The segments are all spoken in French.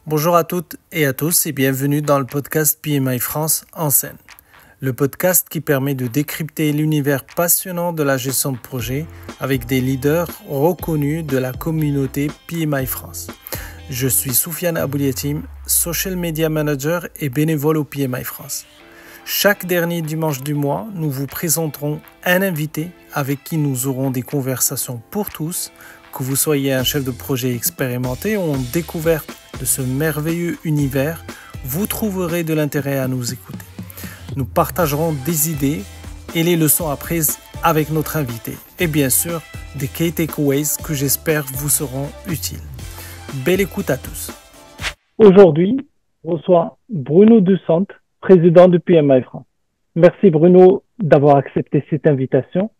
Bonjour à toutes et à tous et bienvenue dans le podcast PMI France en scène. Le podcast qui permet de décrypter l'univers passionnant de la gestion de projet avec des leaders reconnus de la communauté PMI France. Je suis Soufiane Abouliatim, Social Media Manager et bénévole au PMI France. Chaque dernier dimanche du mois, nous vous présenterons un invité avec qui nous aurons des conversations pour tous, que vous soyez un chef de projet expérimenté ou en découverte de ce merveilleux univers, vous trouverez de l'intérêt à nous écouter. Nous partagerons des idées et les leçons apprises avec notre invité et bien sûr des key takeaways que j'espère vous seront utiles. Belle écoute à tous. Aujourd'hui, je reçois Bruno Dussante, président de PMI France. Merci Bruno d'avoir accepté cette invitation.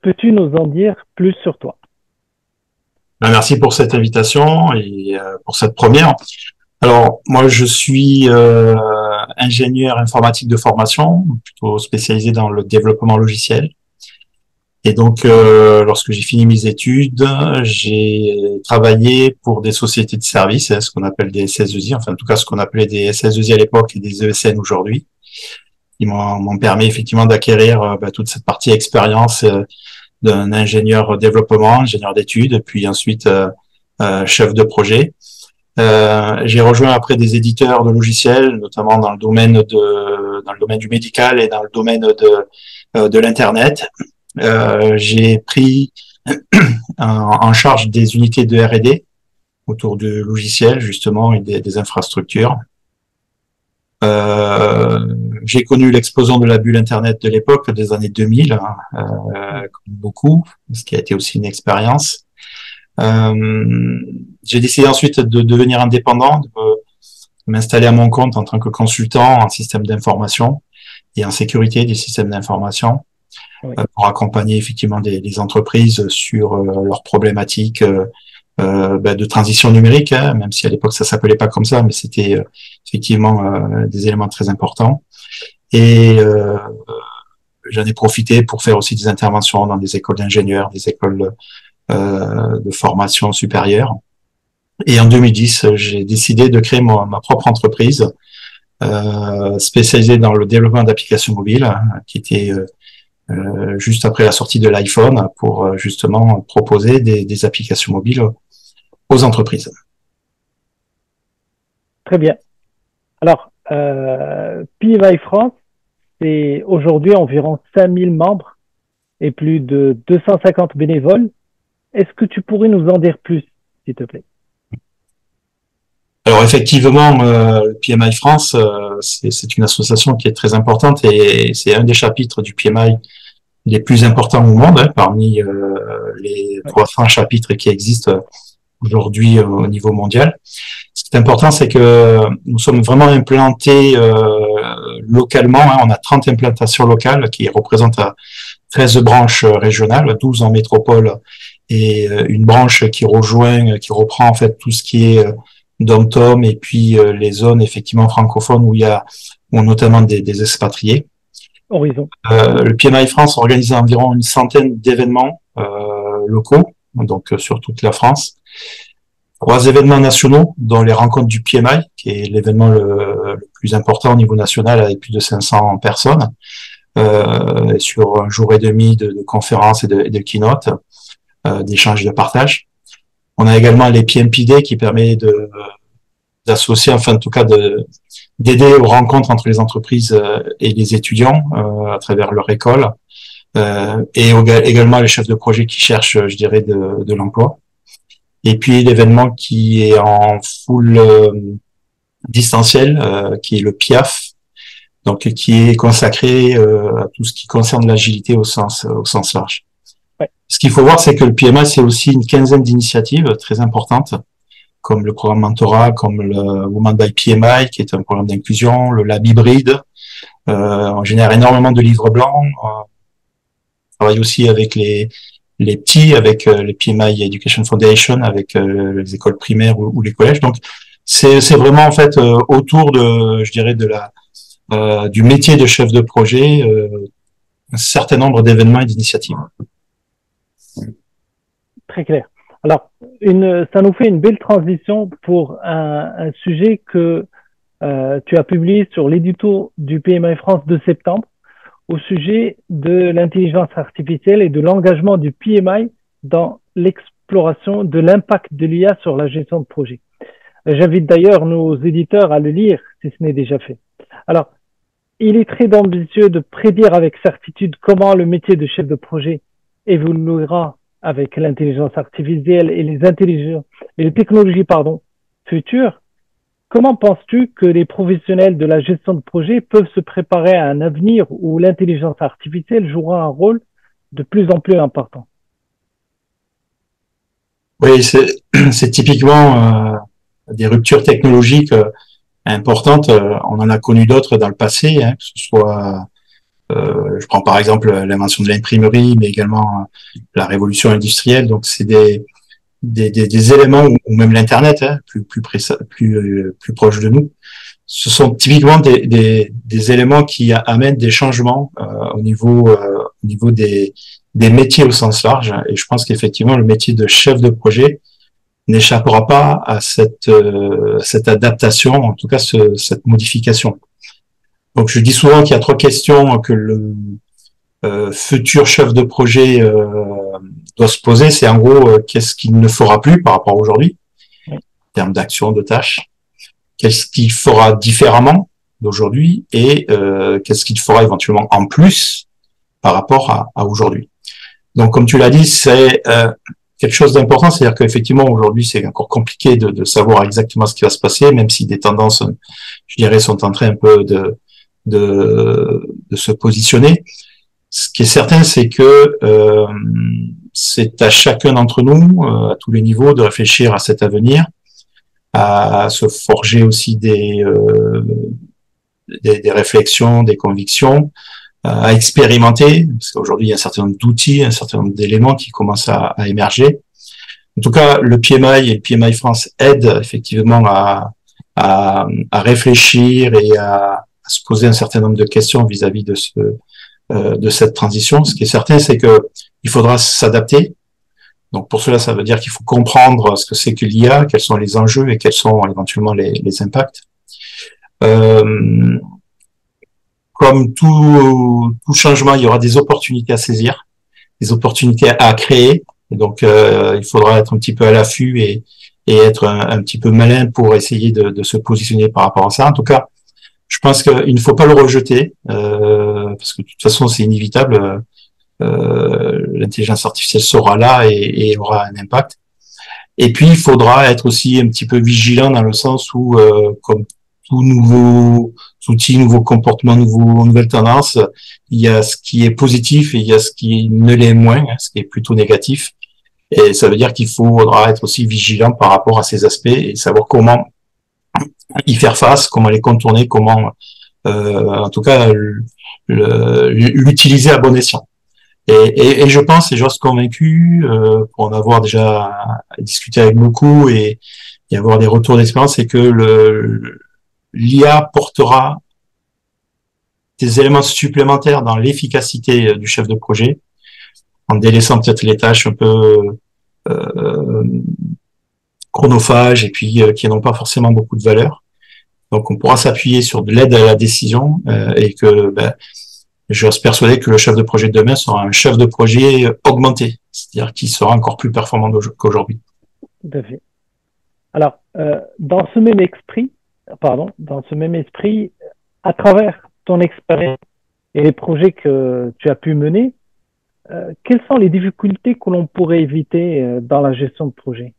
Peux-tu nous en dire plus sur toi ? Merci pour cette invitation et pour cette première. Alors, moi, je suis ingénieur informatique de formation, plutôt spécialisé dans le développement logiciel. Et donc, lorsque j'ai fini mes études, j'ai travaillé pour des sociétés de services, ce qu'on appelle des SS2I, enfin, en tout cas, ce qu'on appelait des SS2I à l'époque et des ESN aujourd'hui. Ils m'ont permis effectivement d'acquérir toute cette partie expérience d'un ingénieur développement, ingénieur d'études, puis ensuite chef de projet. J'ai rejoint après des éditeurs de logiciels, notamment dans le domaine du médical et dans le domaine de l'internet. J'ai pris en charge des unités de R&D autour du logiciel justement et des infrastructures. J'ai connu l'explosion de la bulle Internet de l'époque, des années 2000, comme beaucoup, ce qui a été aussi une expérience. J'ai décidé ensuite de devenir indépendant, de m'installer à mon compte en tant que consultant en système d'information et en sécurité des systèmes d'information, oui, pour accompagner effectivement des entreprises sur leurs problématiques de transition numérique, hein, même si à l'époque ça s'appelait pas comme ça, mais c'était effectivement des éléments très importants. Et j'en ai profité pour faire aussi des interventions dans des écoles d'ingénieurs, des écoles de formation supérieure. Et en 2010, j'ai décidé de créer ma propre entreprise spécialisée dans le développement d'applications mobiles, qui était juste après la sortie de l'iPhone, pour justement proposer des applications mobiles aux entreprises. Très bien. Alors, PMI France, c'est aujourd'hui environ 5000 membres et plus de 250 bénévoles. Est-ce que tu pourrais nous en dire plus, s'il te plaît ? Alors effectivement, le PMI France, c'est une association qui est très importante et c'est un des chapitres du PMI les plus importants au monde, hein, parmi les 300 chapitres qui existent aujourd'hui au niveau mondial. Ce qui est important, c'est que nous sommes vraiment implantés localement. Hein, on a 30 implantations locales qui représentent 13 branches régionales, 12 en métropole et une branche qui reprend en fait tout ce qui est dom-tom et puis les zones effectivement francophones où il y a notamment des expatriés. Horizon. Le PMI France organise environ une centaine d'événements locaux, donc sur toute la France. 3 événements nationaux, dont les rencontres du PMI, qui est l'événement le plus important au niveau national avec plus de 500 personnes, sur un jour et demi de conférences et de keynote, d'échanges et de partage. On a également les PMPD qui permet d'associer, enfin en tout cas d'aider aux rencontres entre les entreprises et les étudiants à travers leur école, et également les chefs de projet qui cherchent, je dirais, de l'emploi. Et puis l'événement qui est en full distanciel, qui est le PIAF, donc qui est consacré à tout ce qui concerne l'agilité au sens large. Ouais. Ce qu'il faut voir, c'est que le PMI, c'est aussi une quinzaine d'initiatives très importantes, comme le programme Mentorat, comme le Women by PMI, qui est un programme d'inclusion, le Lab hybride. On génère énormément de livres blancs. On travaille aussi avec les petits, avec les PMI Education Foundation, avec les écoles primaires ou les collèges. Donc, c'est vraiment en fait autour de, je dirais, du métier de chef de projet, un certain nombre d'événements et d'initiatives. Très clair. Alors, ça nous fait une belle transition pour un sujet que tu as publié sur l'édito du PMI France de septembre au sujet de l'intelligence artificielle et de l'engagement du PMI dans l'exploration de l'impact de l'IA sur la gestion de projet. J'invite d'ailleurs nos éditeurs à le lire si ce n'est déjà fait. Alors, il est très ambitieux de prédire avec certitude comment le métier de chef de projet évoluera avec l'intelligence artificielle et les technologies futures. Comment penses-tu que les professionnels de la gestion de projet peuvent se préparer à un avenir où l'intelligence artificielle jouera un rôle de plus en plus important? Oui, c'est typiquement des ruptures technologiques importantes. On en a connu d'autres dans le passé, hein, que ce soit, je prends par exemple l'invention de l'imprimerie, mais également la révolution industrielle. Donc, c'est des éléments, ou même l'Internet, hein, plus proche de nous. Ce sont typiquement des éléments qui amènent des changements au niveau des métiers au sens large. Et je pense qu'effectivement, le métier de chef de projet n'échappera pas à cette adaptation, en tout cas cette modification. Donc, je dis souvent qu'il y a trois questions que le futur chef de projet doit se poser. C'est en gros, qu'est-ce qu'il ne fera plus par rapport à aujourd'hui, en termes d'action, de tâches. Qu'est-ce qu'il fera différemment d'aujourd'hui et qu'est-ce qu'il fera éventuellement en plus par rapport à aujourd'hui. Donc, comme tu l'as dit, c'est quelque chose d'important, c'est-à-dire qu'effectivement, aujourd'hui, c'est encore compliqué de savoir exactement ce qui va se passer, même si des tendances, je dirais, sont en train un peu de se positionner. Ce qui est certain, c'est que c'est à chacun d'entre nous, à tous les niveaux, de réfléchir à cet avenir, à se forger aussi des réflexions, des convictions, à expérimenter, parce qu'aujourd'hui il y a un certain nombre d'outils, un certain nombre d'éléments qui commencent à émerger. En tout cas, le PMI et le PMI France aident effectivement à réfléchir et à se poser un certain nombre de questions vis-à-vis de cette transition. Ce qui est certain, c'est que il faudra s'adapter. Donc pour cela, ça veut dire qu'il faut comprendre ce que c'est que l'IA, quels sont les enjeux et quels sont éventuellement les impacts. Comme tout changement, il y aura des opportunités à saisir, des opportunités à créer. Et donc, il faudra être un petit peu à l'affût et être un petit peu malin pour essayer de se positionner par rapport à ça. En tout cas, je pense qu'il ne faut pas le rejeter, parce que de toute façon, c'est inévitable. L'intelligence artificielle sera là et aura un impact. Et puis, il faudra être aussi un petit peu vigilant dans le sens où, comme tout nouveau outils, nouveaux comportements, nouvelles tendances, il y a ce qui est positif et il y a ce qui ne l'est moins, hein, ce qui est plutôt négatif. Et ça veut dire qu'il faudra être aussi vigilant par rapport à ces aspects et savoir comment y faire face, comment les contourner, comment, en tout cas, l'utiliser à bon escient. Et je pense, et j'en suis convaincu, pour en avoir déjà discuté avec beaucoup et avoir des retours d'expérience, c'est que l'IA portera des éléments supplémentaires dans l'efficacité du chef de projet, en délaissant peut-être les tâches un peu chronophages et puis qui n'ont pas forcément beaucoup de valeur. Donc on pourra s'appuyer sur de l'aide à la décision et que je reste persuadé que le chef de projet de demain sera un chef de projet augmenté, c'est-à-dire qu'il sera encore plus performant qu'aujourd'hui. Tout à fait. Alors, dans ce même esprit, à travers ton expérience et les projets que tu as pu mener, quelles sont les difficultés que l'on pourrait éviter dans la gestion de projet?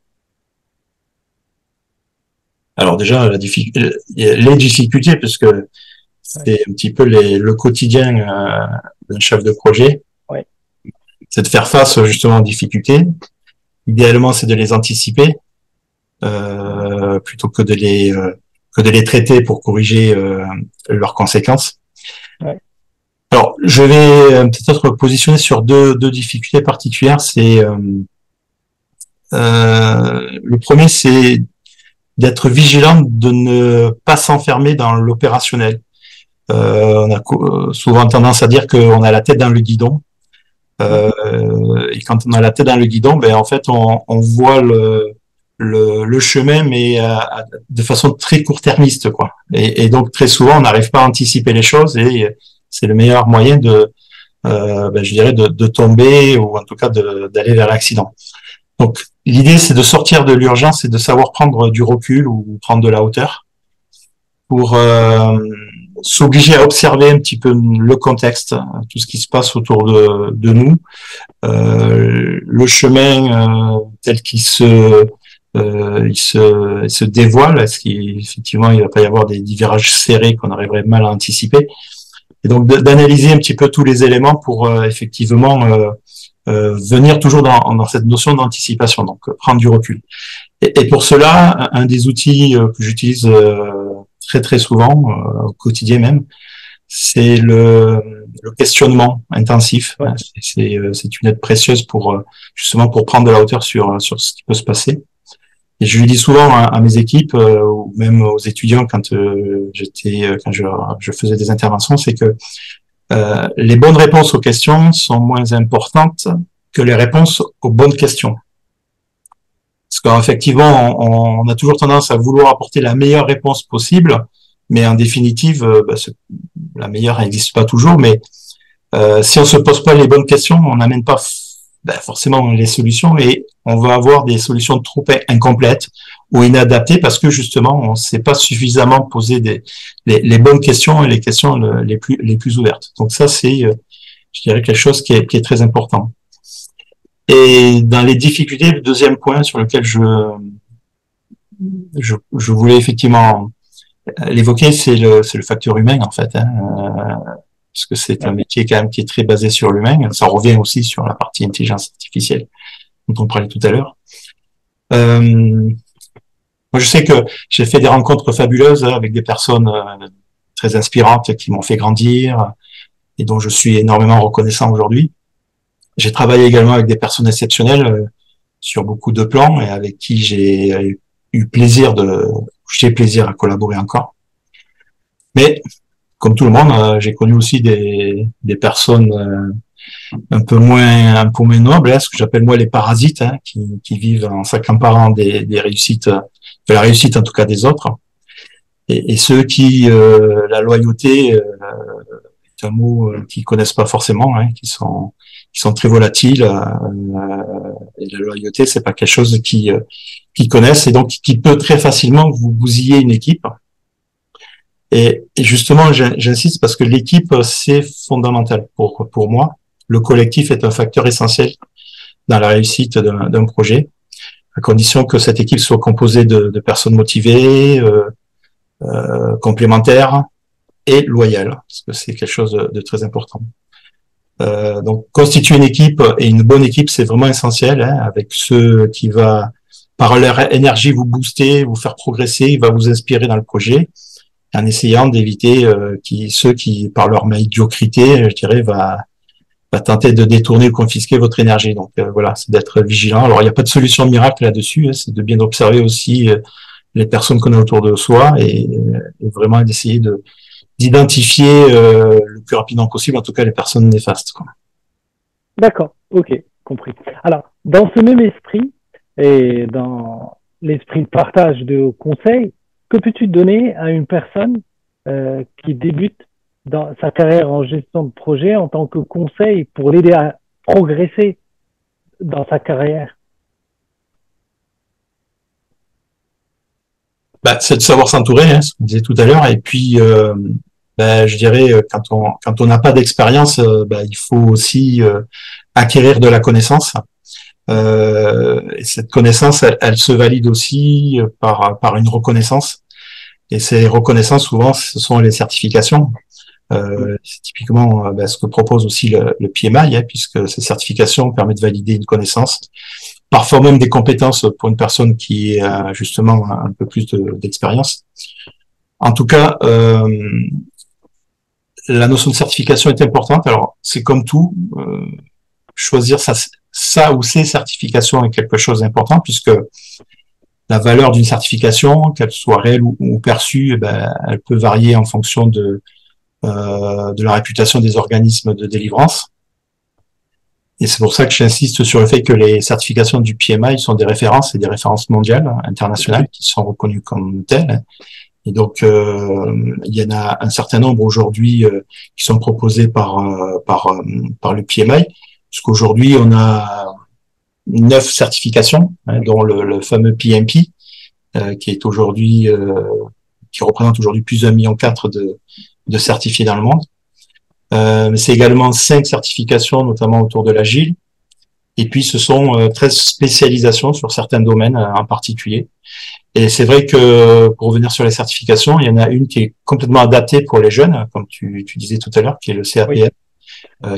Alors déjà, les difficultés, parce que c'est un petit peu le quotidien d'un chef de projet, c'est de faire face justement aux difficultés. Idéalement, c'est de les anticiper plutôt que de les traiter pour corriger leurs conséquences. Ouais. Alors, je vais peut-être positionner sur deux difficultés particulières. C'est le premier, c'est d'être vigilant de ne pas s'enfermer dans l'opérationnel. On a souvent tendance à dire qu'on a la tête dans le guidon. Et quand on a la tête dans le guidon, ben en fait on voit le chemin, mais de façon très court-termiste, quoi. Et donc très souvent on n'arrive pas à anticiper les choses, et c'est le meilleur moyen je dirais de tomber, ou en tout cas d'aller vers l'accident. Donc l'idée, c'est de sortir de l'urgence et de savoir prendre du recul ou prendre de la hauteur pour s'obliger à observer un petit peu le contexte, tout ce qui se passe autour de nous, le chemin tel qu'il il se dévoile. Est-ce qu'effectivement il va pas y avoir des virages serrés qu'on arriverait mal à anticiper? Et donc d'analyser un petit peu tous les éléments pour effectivement venir toujours dans cette notion d'anticipation, donc prendre du recul. Et pour cela, un des outils que j'utilise très très souvent, au quotidien même, c'est le questionnement intensif. Ouais. C'est une aide précieuse pour justement pour prendre de la hauteur sur ce qui peut se passer. Et je lui dis souvent à mes équipes, ou même aux étudiants quand je faisais des interventions, c'est que les bonnes réponses aux questions sont moins importantes que les réponses aux bonnes questions. Parce qu'effectivement, on a toujours tendance à vouloir apporter la meilleure réponse possible, mais en définitive, la meilleure n'existe pas toujours. Mais si on se pose pas les bonnes questions, on n'amène pas forcément les solutions, et on va avoir des solutions trop incomplètes ou inadaptées parce que justement, on ne s'est pas suffisamment posé les bonnes questions et les questions les plus ouvertes. Donc ça, c'est, je dirais, quelque chose qui est très important. Et dans les difficultés, le deuxième point sur lequel je voulais effectivement l'évoquer, c'est le facteur humain, en fait, parce que c'est un métier quand même qui est très basé sur l'humain. Ça revient aussi sur la partie intelligence artificielle dont on parlait tout à l'heure. Moi, je sais que j'ai fait des rencontres fabuleuses avec des personnes très inspirantes qui m'ont fait grandir et dont je suis énormément reconnaissant aujourd'hui. J'ai travaillé également avec des personnes exceptionnelles sur beaucoup de plans, et avec qui j'ai plaisir à collaborer encore. Mais comme tout le monde, j'ai connu aussi des personnes un peu moins nobles, ce que j'appelle moi les parasites, qui vivent en s'accaparant des réussites, de la réussite en tout cas des autres, et ceux qui la loyauté est un mot qu'ils connaissent pas forcément, qui sont très volatiles, et la loyauté, c'est pas quelque chose qu'ils connaissent, et donc qui peut très facilement vous bousiller une équipe. Et justement, j'insiste parce que l'équipe, c'est fondamental pour moi. Le collectif est un facteur essentiel dans la réussite d'un projet, à condition que cette équipe soit composée de personnes motivées, complémentaires et loyales, parce que c'est quelque chose de très important. Donc, constituer une équipe, et une bonne équipe, c'est vraiment essentiel, avec ceux qui va, par leur énergie, vous booster, vous faire progresser, il va vous inspirer dans le projet, en essayant d'éviter ceux qui, par leur médiocrité, je dirais, va tenter de détourner ou confisquer votre énergie. Donc voilà, c'est d'être vigilant. Alors, il n'y a pas de solution miracle là-dessus, c'est de bien observer aussi les personnes qu'on a autour de soi, et vraiment d'essayer d'identifier le plus rapidement possible, en tout cas, les personnes néfastes, quoi. D'accord, ok, compris. Alors, dans ce même esprit, et dans l'esprit de partage de conseils, que peux-tu donner à une personne qui débute dans sa carrière en gestion de projet en tant que conseil pour l'aider à progresser dans sa carrière? C'est de savoir s'entourer, ce qu'on disait tout à l'heure, et puis je dirais, quand on n'a pas d'expérience, il faut aussi acquérir de la connaissance. Et cette connaissance, elle se valide aussi par une reconnaissance. Et ces reconnaissances, souvent, ce sont les certifications. C'est typiquement ce que propose aussi le PMI, puisque ces certifications permettent de valider une connaissance, parfois même des compétences pour une personne qui a justement un peu plus d'expérience. En tout cas, la notion de certification est importante. Alors, c'est comme tout, choisir sa ou ses certifications est quelque chose d'important, puisque la valeur d'une certification, qu'elle soit réelle ou perçue, elle peut varier en fonction de la réputation des organismes de délivrance. Et c'est pour ça que j'insiste sur le fait que les certifications du PMI sont des références et des références mondiales, internationales, qui sont reconnues comme telles. Et donc, il y en a un certain nombre aujourd'hui qui sont proposés par le PMI, puisqu'aujourd'hui, on a 9 certifications, hein, dont le fameux PMP, qui est aujourd'hui, qui représente aujourd'hui plus d'1,4 million de certifiés dans le monde. C'est également 5 certifications, notamment autour de l'agile. Et puis, ce sont 13 spécialisations sur certains domaines en particulier. Et c'est vrai que, pour revenir sur les certifications, il y en a une qui est complètement adaptée pour les jeunes, comme tu disais tout à l'heure, qui est le CAPM, oui.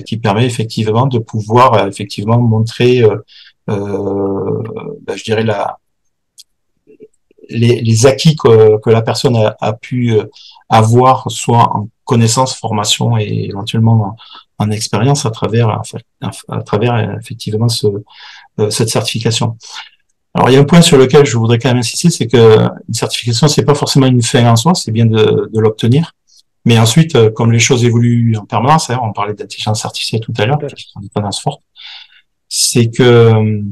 Qui permet effectivement de pouvoir effectivement montrer, je dirais, les acquis que la personne a pu avoir, soit en connaissance, formation et éventuellement en expérience à travers effectivement cette certification. Alors il y a un point sur lequel je voudrais quand même insister, c'est que une certification, c'est pas forcément une fin en soi, c'est bien de l'obtenir. Mais ensuite, comme les choses évoluent en permanence, hein, on parlait d'intelligence artificielle tout à l'heure, qui est une tendance forte, c'est que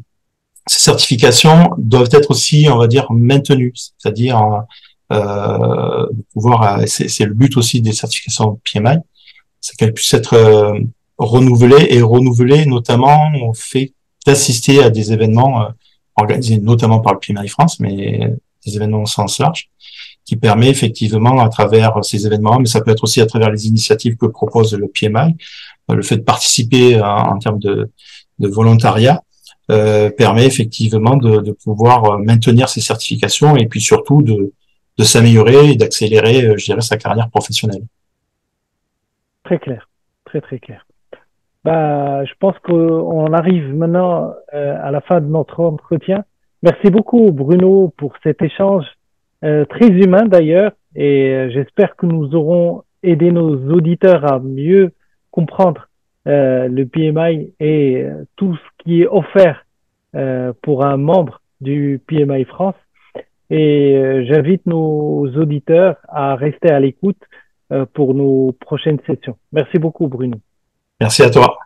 ces certifications doivent être aussi, on va dire, maintenues, c'est-à-dire pouvoir. C'est le but aussi des certifications PMI, c'est qu'elles puissent être renouvelées notamment au fait d'assister à des événements organisés notamment par le PMI France, mais des événements au sens large, qui permet effectivement à travers ces événements, mais ça peut être aussi à travers les initiatives que propose le PMI, le fait de participer en termes de volontariat, permet effectivement de pouvoir maintenir ces certifications et puis surtout de s'améliorer et d'accélérer, je dirais, sa carrière professionnelle. Très clair, très très clair. Je pense qu'on arrive maintenant à la fin de notre entretien. Merci beaucoup Bruno pour cet échange très humain d'ailleurs, et j'espère que nous aurons aidé nos auditeurs à mieux comprendre le PMI et tout ce qui est offert pour un membre du PMI France. Et j'invite nos auditeurs à rester à l'écoute pour nos prochaines sessions. Merci beaucoup Bruno. Merci à toi.